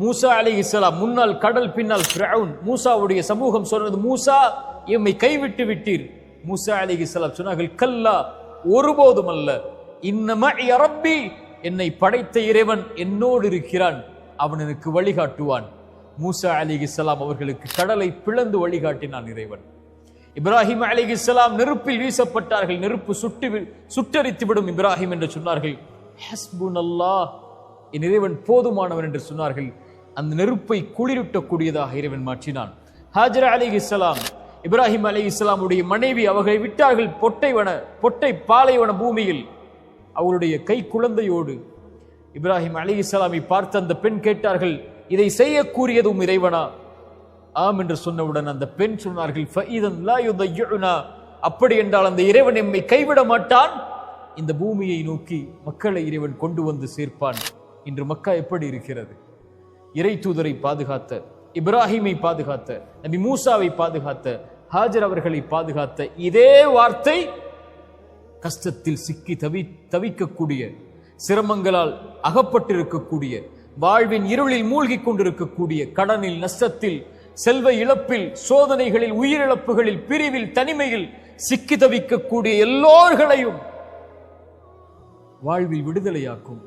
மூசா அலைஹிஸ்ஸலாம் முன்னால் கடல், பின்னால் ஃபிரௌன். மூசாவுடைய சமூகம் சொன்னது, மூசா எம்மை கைவிட்டு விட்டீர். மூசா அலைஹிஸ்ஸலாம் சொன்னார்கள், கல்லா, ஒருபோதும் அல்ல. இன்னமா ரப்பி, என்னை படைத்த இறைவன் என்னோடு இருக்கிறான், அவன் எனக்கு வழிகாட்டுவான். மூசா அலைஹிஸ்ஸலாம் அவர்களுக்கு கடலை பிளந்து வழிகாட்டினான் இறைவன். இப்ராஹிம் அலைஹிஸ்ஸலாம் நெருப்பில் வீசப்பட்டார்கள். நெருப்பு சுட்டரித்து விடும் இப்ராஹிம் என்று சொன்னார்கள். ஹஸ்புனல்லாஹ், என் இறைவன் போதுமானவன் என்று சொன்னார்கள். அந்த நெருப்பை குளிரூட்டக்கூடியதாக இறைவன் மாற்றினான். ஹாஜரா அலைஹிஸ்ஸலாம், இப்ராஹிம் அலைஹிஸ்ஸலாமுடைய மனைவி, அவர்களை விட்டார்கள் பொட்டை பாலைவன பூமியில் அவருடைய கை குழந்தையோடு. இப்ராஹிம் அலைஹிஸ்ஸலாமை பார்த்து அந்த பெண் கேட்டார்கள், இதை செய்யக்கூடியதும் இறைவனா? ஆம் என்று சொன்னவுடன் அந்த பெண் சொன்னார்கள், ஃபஇதன் லா யுதையுனா, அப்படி என்றால் அந்த இறைவன் எம்மை கைவிட மாட்டான். இந்த பூமியை நோக்கி மக்களை இறைவன் கொண்டு வந்து சேர்ப்பான். இன்று மக்கா எப்படி இருக்கிறது? இறை தூதரை பாதுகாத்த, இப்ராஹிமை பாதுகாத்த, நபி மூசாவை பாதுகாத்த, ஹாஜர் அவர்களை பாதுகாத்த இதே வார்த்தை கஷ்டத்தில் சிக்கி தவிக்கக்கூடிய, சிரமங்களால் அகப்பட்டிருக்கக்கூடிய, வாழ்வின் இருளில் மூழ்கி கொண்டிருக்கக்கூடிய, கடனில், நஷ்டத்தில், செல்வ இழப்பில், சோதனைகளில், உயிரிழப்புகளில், பிரிவில், தனிமையில் சிக்கி தவிக்கக்கூடிய எல்லோர்களையும் வாழ்வில் விடுதலையாக்கும்.